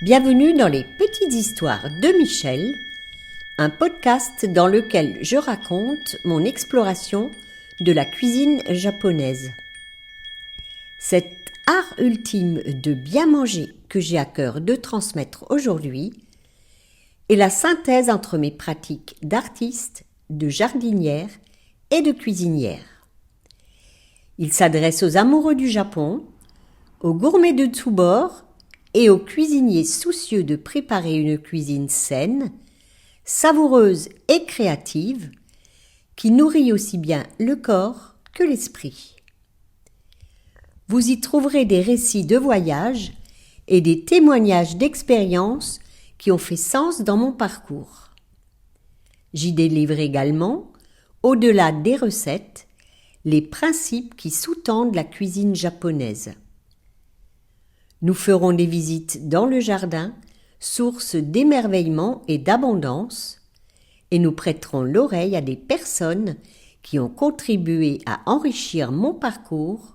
Bienvenue dans les Petites Histoires de Michel, un podcast dans lequel je raconte mon exploration de la cuisine japonaise. Cet art ultime de bien manger que j'ai à cœur de transmettre aujourd'hui est la synthèse entre mes pratiques d'artiste, de jardinière et de cuisinière. Il s'adresse aux amoureux du Japon, aux gourmets de tous bords et aux cuisiniers soucieux de préparer une cuisine saine, savoureuse et créative, qui nourrit aussi bien le corps que l'esprit. Vous y trouverez des récits de voyage et des témoignages d'expériences qui ont fait sens dans mon parcours. J'y délivre également, au-delà des recettes, les principes qui sous-tendent la cuisine japonaise. Nous ferons des visites dans le jardin, source d'émerveillement et d'abondance, et nous prêterons l'oreille à des personnes qui ont contribué à enrichir mon parcours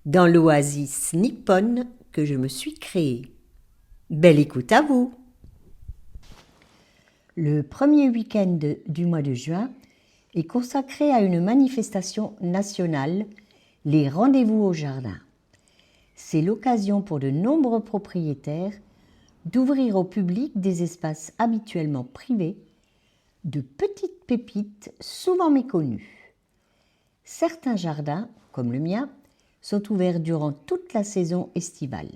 dans l'oasis nippone que je me suis créée. Belle écoute à vous! Le premier week-end du mois de juin est consacré à une manifestation nationale, les rendez-vous au jardin. C'est l'occasion pour de nombreux propriétaires d'ouvrir au public des espaces habituellement privés, de petites pépites souvent méconnues. Certains jardins, comme le mien, sont ouverts durant toute la saison estivale.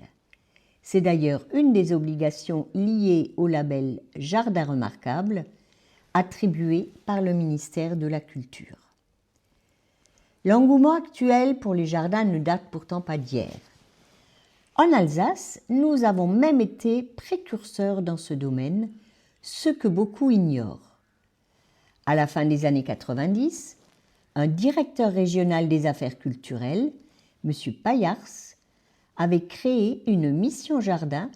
C'est d'ailleurs une des obligations liées au label Jardin remarquable, attribué par le ministère de la Culture. L'engouement actuel pour les jardins ne date pourtant pas d'hier. En Alsace, nous avons même été précurseurs dans ce domaine, ce que beaucoup ignorent. À la fin des années 90, un directeur régional des affaires culturelles, M. Payars, avait créé une mission jardin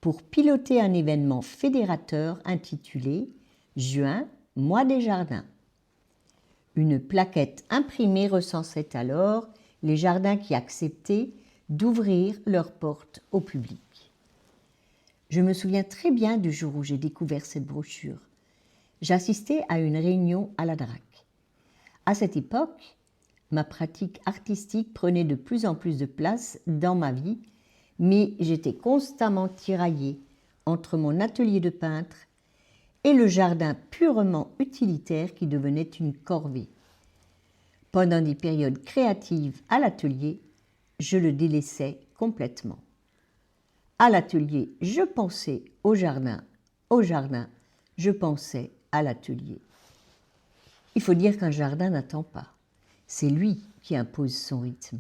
pour piloter un événement fédérateur intitulé « Juin, mois des jardins ». Une plaquette imprimée recensait alors les jardins qui acceptaient d'ouvrir leurs portes au public. Je me souviens très bien du jour où j'ai découvert cette brochure. J'assistais à une réunion à la DRAC. À cette époque, ma pratique artistique prenait de plus en plus de place dans ma vie, mais j'étais constamment tiraillée entre mon atelier de peintre et le jardin purement utilitaire qui devenait une corvée. Pendant des périodes créatives à l'atelier, je le délaissais complètement. À l'atelier, je pensais au jardin, je pensais à l'atelier. Il faut dire qu'un jardin n'attend pas. C'est lui qui impose son rythme.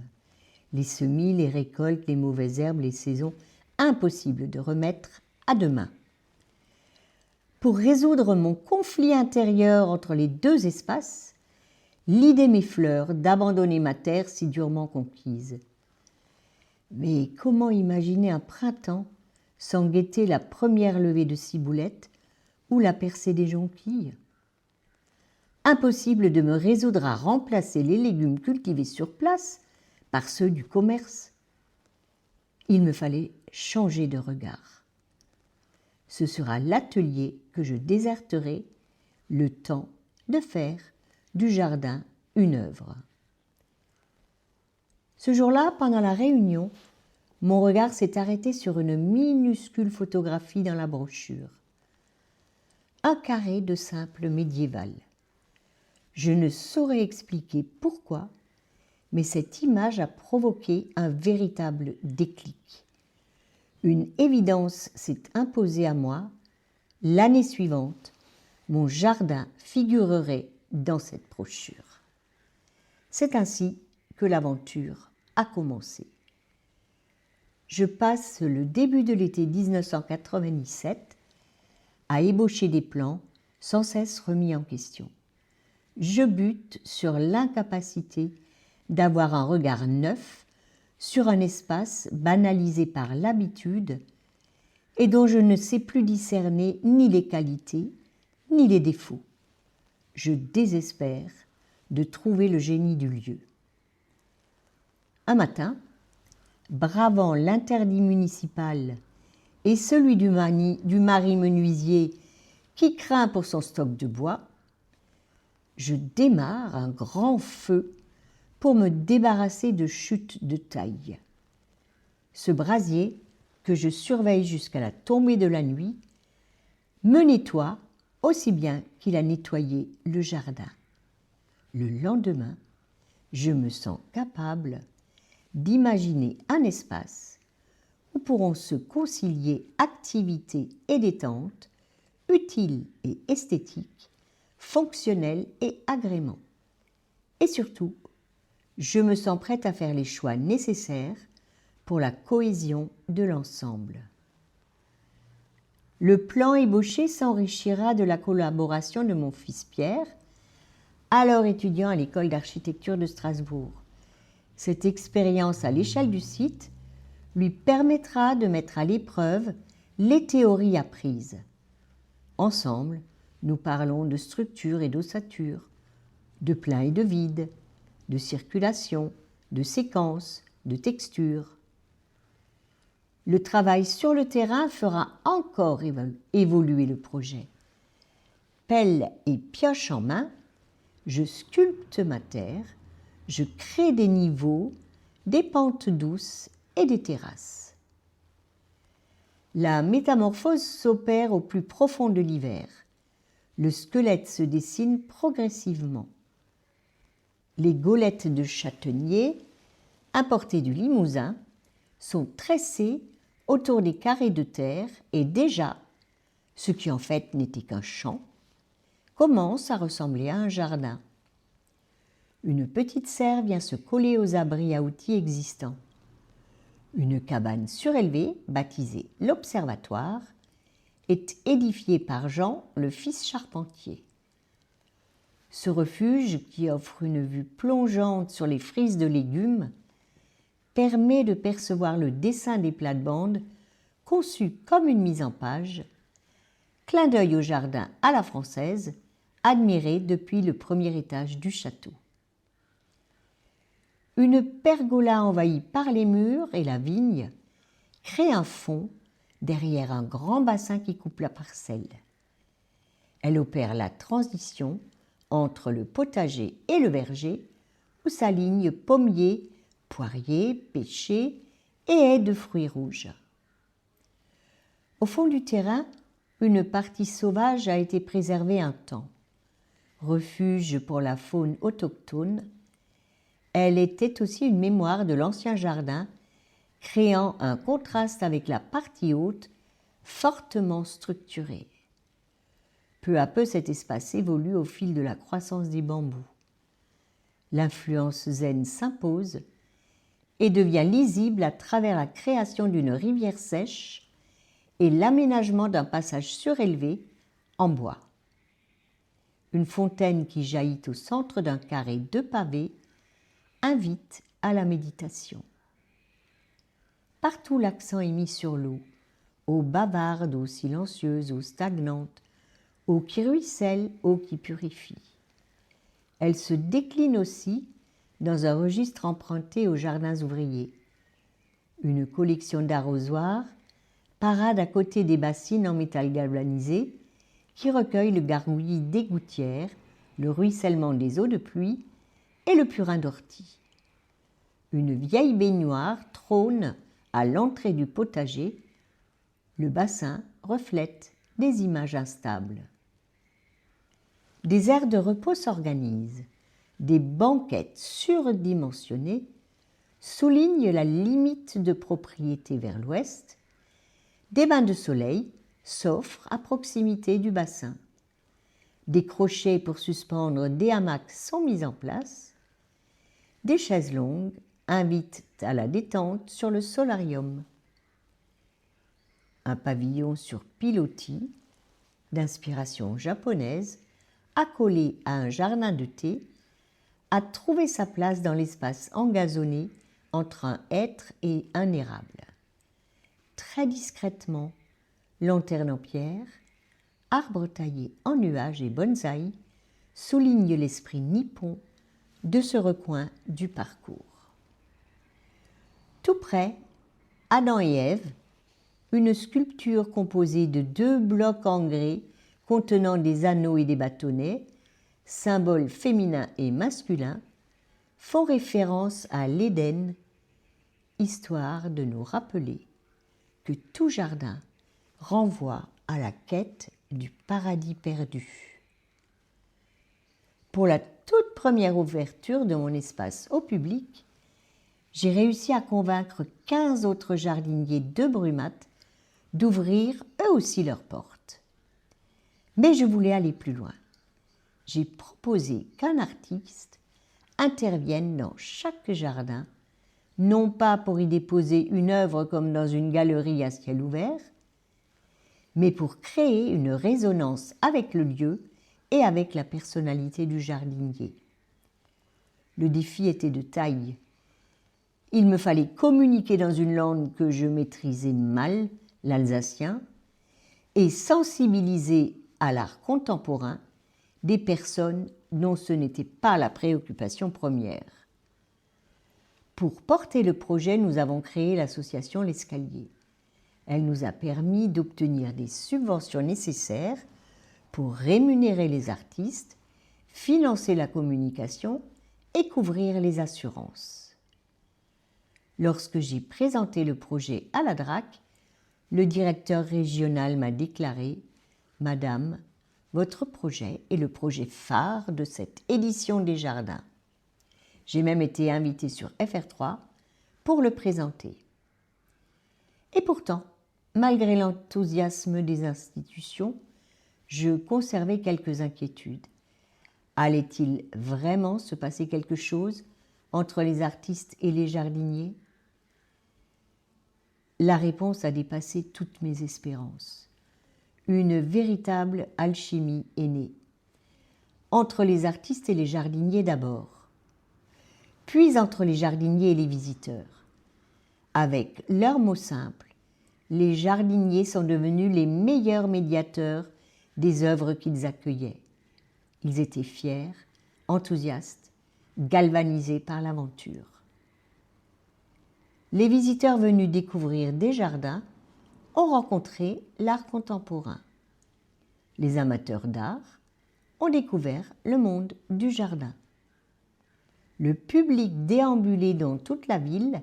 Les semis, les récoltes, les mauvaises herbes, les saisons, impossible de remettre à demain. Pour résoudre mon conflit intérieur entre les deux espaces, l'idée m'effleure d'abandonner ma terre si durement conquise. Mais comment imaginer un printemps sans guetter la première levée de ciboulette ou la percée des jonquilles? Impossible de me résoudre à remplacer les légumes cultivés sur place par ceux du commerce. Il me fallait changer de regard. Ce sera l'atelier que je déserterai, le temps de faire du jardin une œuvre. Ce jour-là, pendant la réunion, mon regard s'est arrêté sur une minuscule photographie dans la brochure. Un carré de simple médiéval. Je ne saurais expliquer pourquoi, mais cette image a provoqué un véritable déclic. Une évidence s'est imposée à moi. L'année suivante, mon jardin figurerait dans cette brochure. C'est ainsi que l'aventure a commencé. Je passe le début de l'été 1997 à ébaucher des plans sans cesse remis en question. Je bute sur l'incapacité d'avoir un regard neuf sur un espace banalisé par l'habitude et dont je ne sais plus discerner ni les qualités ni les défauts. Je désespère de trouver le génie du lieu. Un matin, bravant l'interdit municipal et celui du mari menuisier qui craint pour son stock de bois, je démarre un grand feu pour me débarrasser de chutes de taille. Ce brasier, que je surveille jusqu'à la tombée de la nuit, me nettoie aussi bien qu'il a nettoyé le jardin. Le lendemain, je me sens capable d'imaginer un espace où pourront se concilier activité et détente, utile et esthétique, fonctionnel et agrément. Et surtout, je me sens prête à faire les choix nécessaires pour la cohésion de l'ensemble. Le plan ébauché s'enrichira de la collaboration de mon fils Pierre, alors étudiant à l'école d'architecture de Strasbourg. Cette expérience à l'échelle du site lui permettra de mettre à l'épreuve les théories apprises. Ensemble, nous parlons de structure et d'ossature, de plein et de vide, de circulation, de séquence, de texture. Le travail sur le terrain fera encore évoluer le projet. Pelle et pioche en main, je sculpte ma terre, je crée des niveaux, des pentes douces et des terrasses. La métamorphose s'opère au plus profond de l'hiver. Le squelette se dessine progressivement. Les gaulettes de châtaignier, importées du Limousin, sont tressées autour des carrés de terre et déjà, ce qui en fait n'était qu'un champ, commence à ressembler à un jardin. Une petite serre vient se coller aux abris à outils existants. Une cabane surélevée, baptisée l'Observatoire, est édifiée par Jean, le fils charpentier. Ce refuge, qui offre une vue plongeante sur les frises de légumes, permet de percevoir le dessin des plates-bandes conçues comme une mise en page, clin d'œil au jardin à la française, admiré depuis le premier étage du château. Une pergola envahie par les murs et la vigne crée un fond derrière un grand bassin qui coupe la parcelle. Elle opère la transition entre le potager et le verger où s'alignent pommiers, poiriers, pêchers et haies de fruits rouges. Au fond du terrain, une partie sauvage a été préservée un temps. Refuge pour la faune autochtone, elle était aussi une mémoire de l'ancien jardin, créant un contraste avec la partie haute, fortement structurée. Peu à peu, cet espace évolue au fil de la croissance des bambous. L'influence zen s'impose et devient lisible à travers la création d'une rivière sèche et l'aménagement d'un passage surélevé en bois. Une fontaine qui jaillit au centre d'un carré de pavés invite à la méditation. Partout l'accent est mis sur l'eau, eau bavarde, eau silencieuse, eau stagnante, eau qui ruisselle, eau qui purifie. Elle se décline aussi dans un registre emprunté aux jardins ouvriers. Une collection d'arrosoirs parade à côté des bassines en métal galvanisé qui recueillent le gargouillis des gouttières, le ruissellement des eaux de pluie et le purin d'ortie. Une vieille baignoire trône à l'entrée du potager. Le bassin reflète des images instables. Des aires de repos s'organisent. Des banquettes surdimensionnées soulignent la limite de propriété vers l'ouest. Des bains de soleil s'offrent à proximité du bassin. Des crochets pour suspendre des hamacs sont mis en place. Des chaises longues invitent à la détente sur le solarium. Un pavillon sur pilotis, d'inspiration japonaise, accolé à un jardin de thé, a trouvé sa place dans l'espace engazonné entre un hêtre et un érable. Très discrètement, lanterne en pierre, arbre taillé en nuages et bonsaï soulignent l'esprit nippon de ce recoin du parcours. Tout près, Adam et Ève, une sculpture composée de 2 blocs en grès contenant des anneaux et des bâtonnets, symboles féminins et masculins, font référence à l'Éden, histoire de nous rappeler que tout jardin renvoie à la quête du paradis perdu. Pour la toute première ouverture de mon espace au public, j'ai réussi à convaincre 15 autres jardiniers de Brumath d'ouvrir eux aussi leurs portes. Mais je voulais aller plus loin. J'ai proposé qu'un artiste intervienne dans chaque jardin, non pas pour y déposer une œuvre comme dans une galerie à ciel ouvert, mais pour créer une résonance avec le lieu et avec la personnalité du jardinier. Le défi était de taille. Il me fallait communiquer dans une langue que je maîtrisais mal, l'alsacien, et sensibiliser à l'art contemporain des personnes dont ce n'était pas la préoccupation première. Pour porter le projet, nous avons créé l'association L'Escalier. Elle nous a permis d'obtenir des subventions nécessaires pour rémunérer les artistes, financer la communication et couvrir les assurances. Lorsque j'ai présenté le projet à la DRAC, le directeur régional m'a déclaré « Madame, votre projet est le projet phare de cette édition des jardins. » J'ai même été invitée sur FR3 pour le présenter. Et pourtant, malgré l'enthousiasme des institutions, je conservais quelques inquiétudes. Allait-il vraiment se passer quelque chose entre les artistes et les jardiniers ? La réponse a dépassé toutes mes espérances. Une véritable alchimie est née. Entre les artistes et les jardiniers d'abord, puis entre les jardiniers et les visiteurs. Avec leurs mots simples, les jardiniers sont devenus les meilleurs médiateurs des œuvres qu'ils accueillaient. Ils étaient fiers, enthousiastes, galvanisés par l'aventure. Les visiteurs venus découvrir des jardins ont rencontré l'art contemporain. Les amateurs d'art ont découvert le monde du jardin. Le public déambulait dans toute la ville,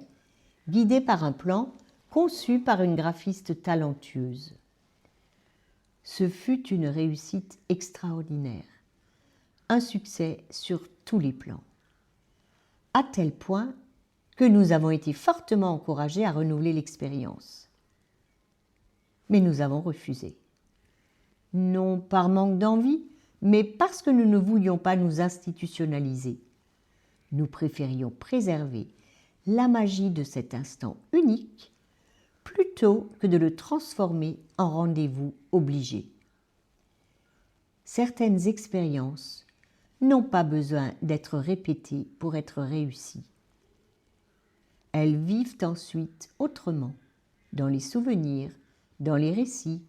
guidé par un plan conçu par une graphiste talentueuse. Ce fut une réussite extraordinaire, un succès sur tous les plans, à tel point que nous avons été fortement encouragés à renouveler l'expérience. Mais nous avons refusé. Non par manque d'envie, mais parce que nous ne voulions pas nous institutionnaliser. Nous préférions préserver la magie de cet instant unique plutôt que de le transformer en rendez-vous obligé. Certaines expériences n'ont pas besoin d'être répétées pour être réussies. Elles vivent ensuite autrement, dans les souvenirs, dans les récits,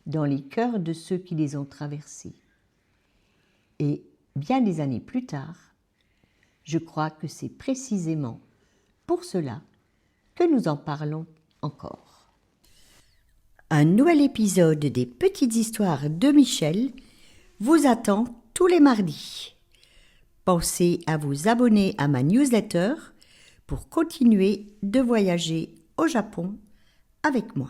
dans les cœurs de ceux qui les ont traversées. Et bien des années plus tard, je crois que c'est précisément pour cela que nous en parlons encore. Un nouvel épisode des Petites Histoires de Michel vous attend tous les mardis. Pensez à vous abonner à ma newsletter pour continuer de voyager au Japon avec moi.